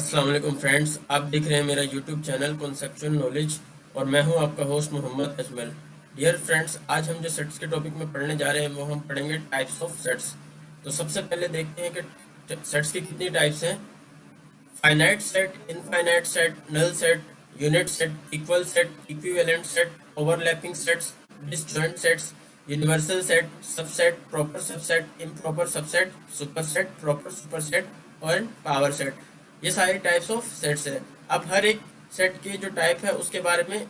अस्सलाम वालेकुम फ्रेंड्स, आप देख रहे हैं मेरा यूट्यूब चैनल कॉन्सेप्चुअल नॉलेज और मैं हूं आपका host Mohammad Ajmal. Dear friends, आज हम जो सेट्स के टॉपिक में पढ़ने जा रहे हैं वो हम पढ़ेंगे टाइप्स ऑफ सेट्स। तो सबसे पहले देखते हैं कि सेट्स की कितनी टाइप्स हैं। Finite set, infinite set, null set, unit set, equal set, equivalent set, overlapping sets, disjoint sets, universal set, subset, proper subset, improper subset, superset, proper superset और पावर सेट। ये सारी टाइप्स ऑफ सेट्स है। अब हर एक set की जो type है उसके बारे में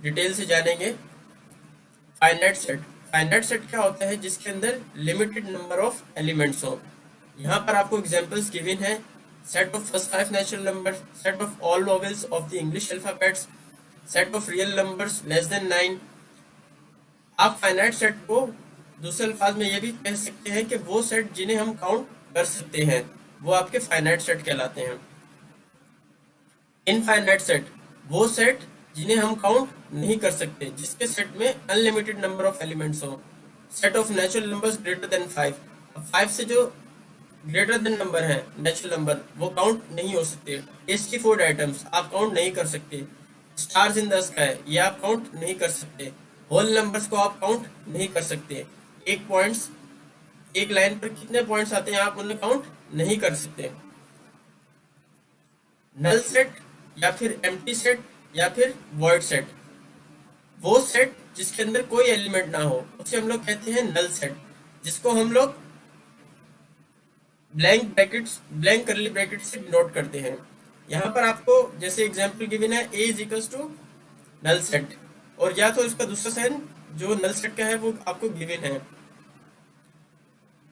डिटेल से जानेंगे। फाइनाइट सेट, फाइनाइट सेट क्या होता है? जिसके अंदर लिमिटेड नंबर ऑफ एलिमेंट्स हो। यहाँ पर आपको एग्जांपल्स गिवन है। Set of first 5 natural number, set of all vowels of the English alphabets, set of real numbers less than 9। आप फाइनाइट सेट को दूसरे अल्फाज में ये भी कह सकते हैं कि वो सेट जिन्हें हम काउंट कर सकते हैं वो आपके फाइनाइट सेट कहलाते हैं। इनफाइनाइट सेट, वो सेट जिन्हें हम काउंट नहीं कर सकते, जिसके सेट में अनलिमिटेड नंबर ऑफ एलिमेंट्स हो। Set of natural numbers greater than 5, 5 से जो ग्रेटर देन नंबर है नेचुरल नंबर वो काउंट नहीं हो सकते। टेस्टी फूड आइटम्स आप काउंट नहीं कर सकते। स्टार्स इन द स्काई ये आप काउंट नहीं कर सकते। होल नंबर्स को आप काउंट नहीं कर सकते। एक पॉइंट्स, एक लाइन पर कितने पॉइंट्स आते हैं आप उन्हें काउंट नहीं कर सकते। नल सेट या फिर एम्प्टी सेट या फिर वॉइड सेट, वो सेट जिसके अंदर कोई एलिमेंट ना हो उसे हम लोग कहते हैं नल सेट, जिसको हम लोग blank brackets, blank curly bracket से डिनोट करते हैं। यहाँ पर आपको जैसे एग्जांपल गिवन है A is equals to null set, और या तो इसका दूसरा साइन जो नल सेट का है वो आपको गिवन है।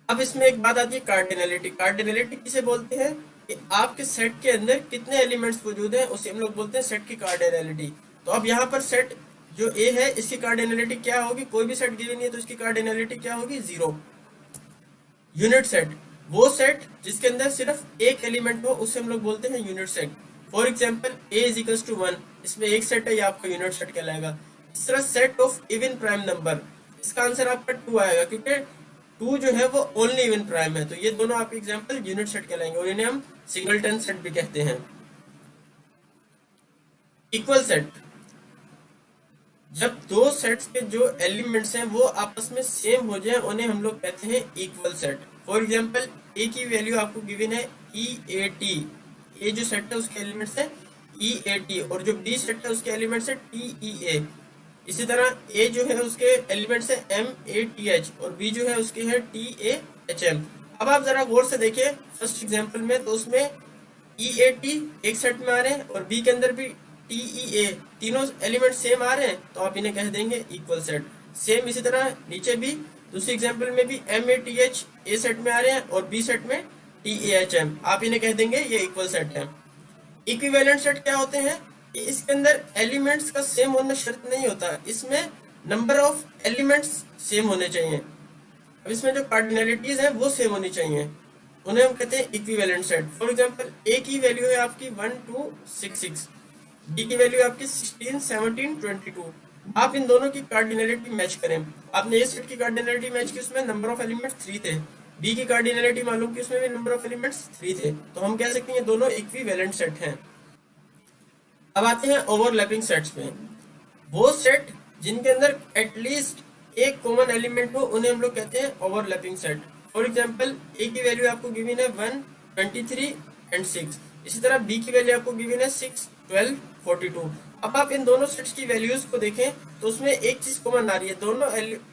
अब इसमें एक बात आती है कार्डिनलिटी। कार्डिनलिटी किसे बोलते हैं? कि आपके सेट के अंदर कितने एलिमेंट्स मौजूद हैं उसे हम लोग बोलते हैं सेट की कार्डिनलिटी। तो अब यहाँ पर सेट जो ए है इसकी कार्डिनलिटी क्या होगी? कोई भी सेट गिवन नहीं है तो इसकी कार्डिनलिटी क्या होगी? 0। यूनिट सेट, वो सेट जिसके अंदर सिर्फ एक एलिमेंट हो उसे हम लोग बोलते हैं unit set. For example A is equals to 1, इसमें एक सेट है, ये आपका यूनिट सेट कहलाएगा। इस तरह set of even prime number, इसका आंसर आपका 2 आएगा क्योंकि 2 जो है वो ओनली इवन प्राइम है। तो ये दोनों आपके एग्जाम्पल यूनिट सेट कहलाएंगे और इन्हें हम सिंगलटन सेट भी कहते हैं। इक्वल सेट, जब दो सेट्स के जो एलिमेंट्स हैं वो आपस में सेम हो जाए उन्हें हम लोग कहते हैं इक्वल सेट। फॉर एग्जांपल ए की वैल्यू आपको गिवन है EAT, ए जो सेट है उसके एलिमेंट्स है EAT और जो बी सेट है उसके एलिमेंट्स है TEA। इसी तरह ए जो है उसके एलिमेंट्स है MATH और बी जो है उसके है TAHM। अब आप जरा गौर से देखिए फर्स्ट एग्जांपल में, तो उसमें EAT एक सेट में आ रहे हैं और बी के अंदर भी TEA, तीनों एलिमेंट सेम आ रहे हैं तो आप इन्हें कह देंगे इक्वल सेट। सेम इसी तरह नीचे भी दूसरे एग्जांपल में भी MATH ए सेट में आ रहे हैं और बी सेट में TAHM, आप इन्हें कह देंगे ये इक्वल सेट है। इक्विवेलेंट सेट क्या होते हैं? इसके अंदर एलिमेंट्स का सेम होना शर्त नहीं होता, इसमें नंबर ऑफ एलिमेंट्स सेम होने चाहिए। अब इसमें जो कार्डिनलिटीज है वो सेम होनी चाहिए, उन्हें हम कहते हैं इक्विवेलेंट सेट। फॉर एग्जांपल ए की वैल्यू है आपकी 1 2 6 6, बी की वैल्यू आपकी 16 17 22। आप इन दोनों की कार्डिनलिटी मैच करें। आपने ए सेट की कार्डिनलिटी मैच की, उसमें नंबर ऑफ एलिमेंट्स 3 थे। बी की कार्डिनलिटी मालूम की, उसमें भी नंबर ऑफ एलिमेंट्स 3 थे, तो हम कह सकते हैं दोनों इक्विवेलेंट सेट हैं। अब आते हैं ओवरलैपिंग सेट्स में। वो सेट जिनके अंदर एटलीस्ट एक कॉमन एलिमेंट हो उन्हें हम लोग कहते हैं ओवरलैपिंग सेट। फॉर एग्जांपल ए की वैल्यू आपको गिवन है 1 23 एंड 6, इसी तरह बी की वैल्यू आपको गिवन है 6 12 42। अब आप इन दोनों सेट्स की वैल्यूज को देखें तो उसमें एक चीज कॉमन आ रही है, दोनों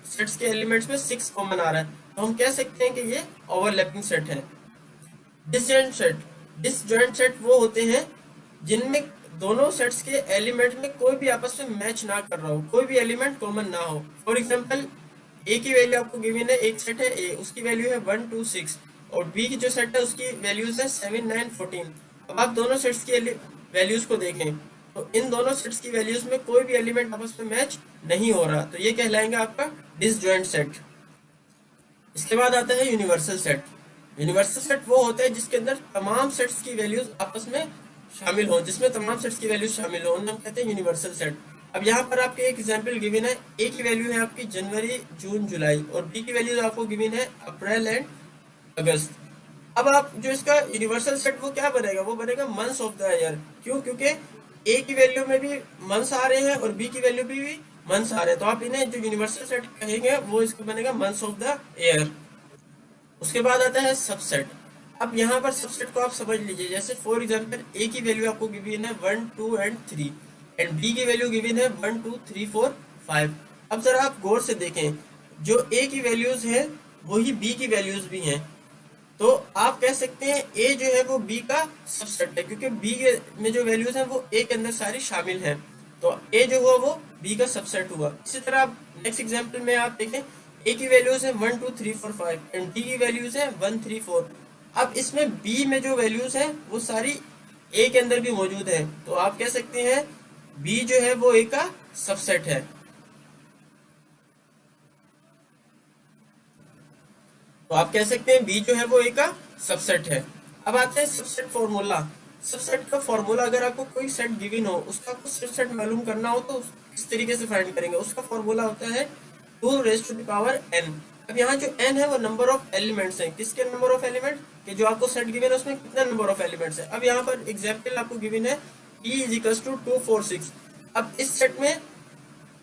सेट्स के एलिमेंट्स में 6 कॉमन आ रहा है, तो हम कह सकते हैं कि ये ओवरलैपिंग सेट है। डिसजॉइंट सेट, डिसजॉइंट सेट वो होते हैं जिनमें दोनों सेट्स के एलिमेंट में कोई भी आपस में मैच ना कर रहा हो, कोई भी एलिमेंट कॉमन ना हो। फॉर एग्जांपल ए की वैल्यू आपको गिवन है, एक सेट है ए, उसकी वैल्यू है 1 2 6 और बी की जो सेट है उसकी वैल्यूज है 7 9 14। अब आप दोनों सेट्स की वैल्यूज को देखें तो इन दोनों सेट्स की वैल्यूज में कोई भी एलिमेंट आपस में मैच नहीं हो रहा, तो ये कहलाएंगे आपका डिसजॉइंट सेट। इसके बाद आता है यूनिवर्सल सेट। यूनिवर्सल सेट वो होता है जिसके अंदर तमाम सेट्स की वैल्यूज आपस में शामिल हो, जिसमें तमाम सेट्स की वैल्यूज शामिल हो, उन्हें हम कहते हैं यूनिवर्सल सेट। अब यहाँ पर आपके एक एग्जांपल गिवन है, ए की वैल्यू है आपकी जनवरी जून जुलाई और बी की वैल्यू आपको गिवन है अप्रैल एंड अगस्त। अब आप जो इसका यूनिवर्सल सेट वो क्या बनेगा, वो बनेगा मंथ्स ऑफ द ईयर। क्यों? क्योंकि ए की वैल्यू में भी मंथ्स आ रहे हैं और बी की वैल्यू भी मंथ्स आ रहे हैं, तो आप इन्हें जो यूनिवर्सल सेट कहेंगे वो इसका बनेगा मंथ्स ऑफ द ईयर। उसके बाद आता है सबसेट। अब यहाँ पर सबसेट को आप समझ लीजिए, जैसे फॉर एग्जांपल ए की वैल्यू आपको गिवन है 1 2 एंड 3 एंड बी की वैल्यू गिवन है 1 2 3 4 5। अब जरा आप गौर से देखें, जो ए की वैल्यूज है वही बी की वैल्यूज भी हैं, तो आप कह सकते हैं ए जो है वो बी का सबसेट है, क्योंकि बी में जो वैल्यूज हैं वो ए के अंदर सारी शामिल हैं, तो ए जो हुआ वो बी का सबसेट हुआ। इसी तरह आप नेक्स्ट एग्जांपल में आप देखें, ए की वैल्यूज है 1 2 3 4 5 एंड डी की वैल्यूज है 1 3 4। अब इसमें बी में जो वैल्यूज हैं वो सारी ए के अंदर भी मौजूद है, तो आप कह सकते हैं बी जो है वो ए का सबसेट है। तो आप कह सकते हैं बी जो है वो ए का सबसेट है। अब आते हैं सबसेट फॉर्मूला। सबसेट का फॉर्मूला, अगर आपको कोई सेट गिवन हो, उसका आपको सबसेट मालूम करना हो तो किस तरीके से फाइंड करेंगे, उसका फॉर्मूला होता है 2 raise to the power n। अब यहाँ जो n है वो नंबर ऑफ एलिमेंट्स हैं। किसके नंबर ऑफ एलिमेंट कि जो आपको सेट गिवन है उसमें कितना नंबर ऑफ एलिमेंट्स है। अब यहाँ पर एग्जाम्पल आपको गिवन है e इज इक्वल टू 2 4 6। अब इस सेट में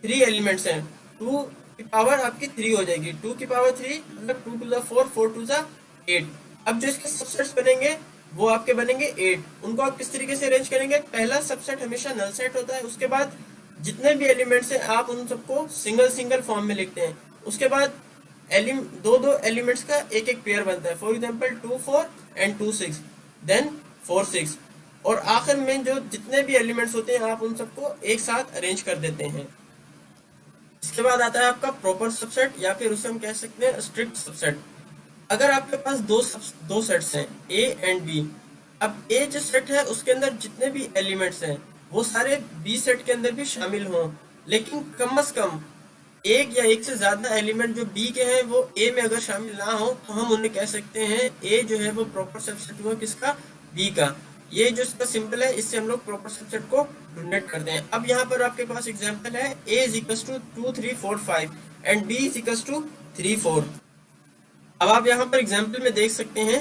3 एलिमेंट्स हैं, 2 की पावर आपकी 3 हो जाएगी, 2 की पावर 3 मतलब 2 टू द 4 4 टू द 8। अब जो इसके सबसेट्स बनेंगे वो आपके बनेंगे 8। उनको आप किस तरीके से अरेंज करेंगे, पहला सबसेट हमेशा नल सेट होता है, उसके बाद जितने भी एलिमेंट्स हैं आप उन सबको सिंगल सिंगल फॉर्म में लिखते हैं, उसके बाद दो दो एलिमेंट्स का एक एक पेयर बनता है। फॉर एग्जांपल 2 4 एंड 2 6 देन 4 6, और आखिर में जो जितने भी एलिमेंट्स होते हैं आप उन सबको एक साथ अरेंज कर देते हैं। इसके बाद आता है आपका प्रॉपर सबसेट, या फिर उसे हम कह सकते हैं स्ट्रिक्ट सबसेट। अगर आपके पास दो सेट्स हैं ए एंड बी, अब ए जो सेट है उसके अंदर जितने भी एलिमेंट्स हैं वो सारे बी सेट के अंदर भी शामिल हों, लेकिन कम से कम एक या एक से ज्यादा एलिमेंट जो बी के हैं वो ए में अगर शामिल ना हो तो हम उन्हें कह सकते हैं ए जो है वो प्रॉपर सबसेट हुआ किसका, बी का। ये जो इसका सिंपल है, इससे हम लोग प्रॉपर सबसेट को ढूंढनेट करते हैं। अब यहाँ पर आपके पास एग्जांपल है a is equal to 2 3 4 5 and b is equal to 3 4। अब आप यहाँ पर एग्जांपल में देख सकते हैं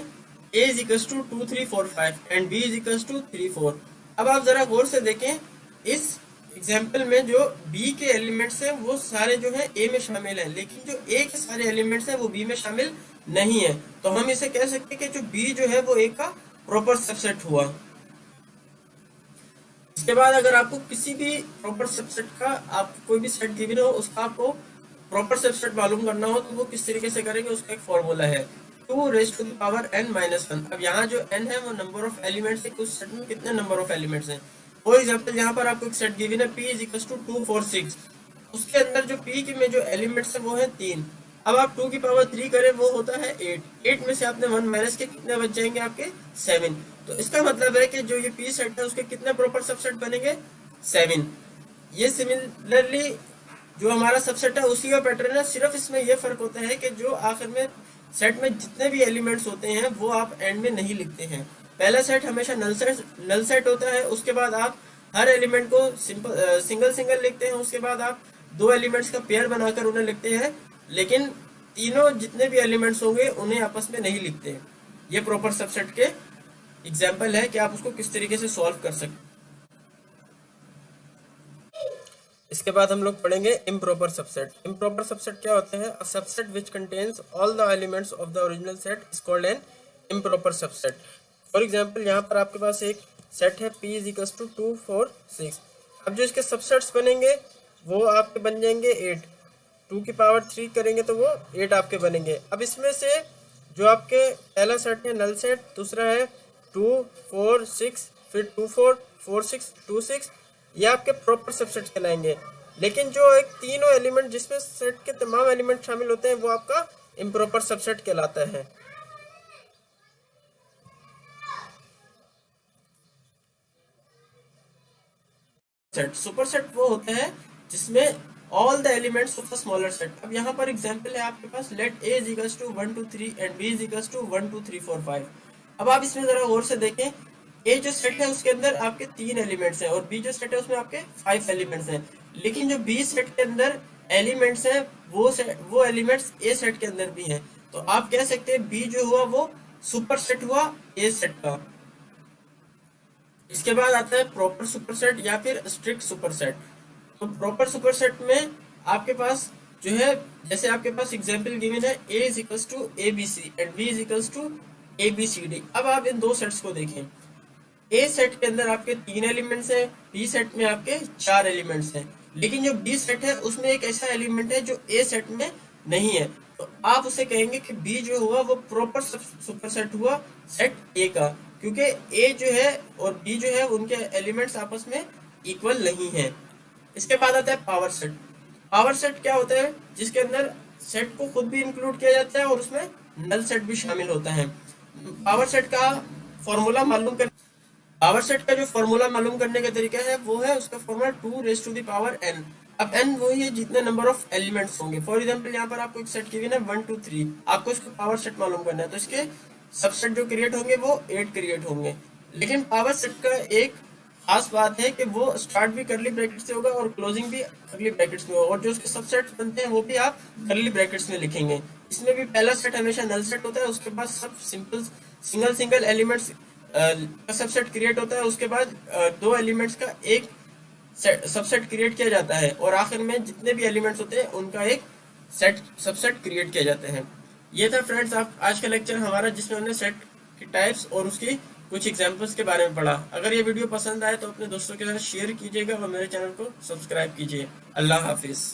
a is equal to 2 3 4 5 and b is equal to 3 4। अब आप जरा गौर से देखें, इस एग्जाम्पल में जो b के एलिमेंट्स हैं वो सारे जो है a में शामिल हैं, लेकिन जो a के सारे एलिमेंट्स हैं वो b में शामिल नहीं है, तो हम इसे कह सकते हैं कि जो b जो है वो a का प्रॉपर सबसेट हुआ। इसके बाद अगर आपको किसी भी प्रॉपर सबसेट का आप कोई भी सेट गिवन हो उसका आपको प्रॉपर सबसेट मालूम करना हो तो वो किस तरीके से करेंगे, उसका एक फॉर्मूला है 2 raise to the power n minus 1। अब यहाँ जो n है वो नंबर ऑफ एलिमेंट्स है, उस सेट में कितने नंबर ऑफ एलिमेंट्स हैं। फॉर एग्जांपल यहाँ पर आपको एक सेट गिवन है p इज इक्वल टू 2 4 6, उसके अंदर जो p के में जो एलिमेंट्स है वो है 3। अब आप 2 की पावर 3 करें वो होता है 8 में से आपने 1 माइनस के कितने बच जाएंगे आपके 7। तो इसका मतलब है कि जो ये पी सेट है उसके कितने प्रॉपर सबसेट बनेंगे 7। ये सिमिलरली जो हमारा सबसेट है उसी का पैटर्न है, सिर्फ इसमें ये फर्क होता है कि जो आखिर में सेट में जितने भी एलिमेंट्स होते हैं वो आप एंड में नहीं लिखते हैं। पहला सेट हमेशा नल सेट होता है, उसके बाद आप हर एलिमेंट को सिंगल सिंगल लिखते हैं, उसके बाद आप दो एलिमेंट्स का पेयर बनाकर उन्हें लिखते हैं, लेकिन तीनों जितने भी एलिमेंट्स होंगे उन्हें आपस में नहीं लिखते। ये प्रॉपर सबसेट के एग्जाम्पल है कि आप उसको किस तरीके से सॉल्व कर सकते। इसके बाद हम लोग पढ़ेंगे इम्प्रॉपर सबसेट। इम्प्रॉपर सबसेट क्या होता है, a subset which contains all the elements of the original set is called an improper subset. For example यहाँ पर आपके पास एक सेट है p इज इक्वल टू 2 4 6। अब जो इसके सबसेट्स बनेंगे वो आपके बन जाएंगे 8, 2 की पावर 3 करेंगे तो वो 8 आपके बनेंगे। अब इसमें से जो आपके पहला सेट है नल सेट, दूसरा है 2 4 6, फिर 2 4 4 6 2 6, ये आपके प्रॉपर सबसेट कहलाएंगे। लेकिन जो एक तीनों एलिमेंट जिसमें सेट के तमाम एलिमेंट शामिल होते हैं वो आपका इम्प्रॉपर सबसेट कहलाता है। सुपर सेट वो होता है जिसमें all the elements of a smaller set. अब यहाँ पर एग्जांपल है आपके पास, let a is equal to 1 2 3 and b is equal to 1 2 3 4 5। अब आप इसमें जरा गौर से देखें, ए जो सेट है उसके अंदर आपके 3 एलिमेंट्स हैं और बी जो सेट है उसमें आपके 5 एलिमेंट्स हैं, लेकिन जो बी सेट के अंदर एलिमेंट्स हैं वो एलिमेंट्स ए सेट के अंदर भी हैं, तो आप कह सकते हैं बी जो हुआ वो सुपरसेट हुआ ए सेट का। इसके बाद आता है प्रॉपर सुपरसेट या फिर स्ट्रिक्ट सुपरसेट। तो प्रॉपर सुपरसेट में आपके पास जो है, जैसे आपके पास एग्जांपल गिवन है a is equals to A B C and b is equals to A B C D. अब आप इन दो सेट्स को देखें, ए सेट के अंदर आपके 3 एलिमेंट्स हैं, बी सेट में आपके 4 एलिमेंट्स हैं, लेकिन जो बी सेट है उसमें एक ऐसा एलिमेंट है जो ए सेट में नहीं है, तो आप उसे कहेंगे कि बी जो हुआ वो प्रॉपर सुपरसेट हुआ सेट ए का, क्योंकि ए जो है और बी जो है उनके एलिमेंट्स आपस में इक्वल नहीं है। इसके बाद आता है पावर सेट। पावर सेट क्या होता है, जिसके अंदर सेट को खुद भी इंक्लूड किया जाता है और उसमें नल सेट भी शामिल होता है। पावर सेट का फॉर्मूला मालूम कर पावर सेट का जो फॉर्मूला मालूम करने का तरीका है वो है उसका formula 2 raise to the power n। अब n वही है जितने नंबर ऑफ एलिमेंट्स होंगे। फॉर एग्जांपल यहाँ पर आपको एक सेट गिवन है 1 2 3, आपको इसका पावर सेट मालूम करना है, तो इसके सबसेट जो क्रिएट होंगे वो 8 क्रिएट होंगे। लेकिन पावर सेट का एक खास बात है कि वो स्टार्ट भी करली ब्रैकेट से होगा और क्लोजिंग भी करली ब्रैकेट्स में होगा, और जो उसके सबसेट बनते हैं वो भी आप करली ब्रैकेट्स में लिखेंगे। इसमें भी पहला सेट हमेशा नल सेट होता है, उसके बाद सब सिंपल सिंगल एलिमेंट्स का सबसेट क्रिएट होता है, उसके बाद दो एलिमेंट्स का एक सबसेट क्रिएट किया जाता है, और आखिर में जितने भी एलिमेंट्स होते हैं उनका एक सेट सबसेट क्रिएट किया जाता है। ये था फ्रेंड्स आप आज का लेक्चर हमारा, जिसमें हमने सेट की टाइप्स और उसकी कुछ एग्जांपल्स के बारे में पढ़ा। अगर ये वीडियो पसंद आए तो अपने दोस्तों के साथ शेयर कीजिएगा और मेरे चैनल को सब्सक्राइब कीजिए। अल्लाह हाफिज।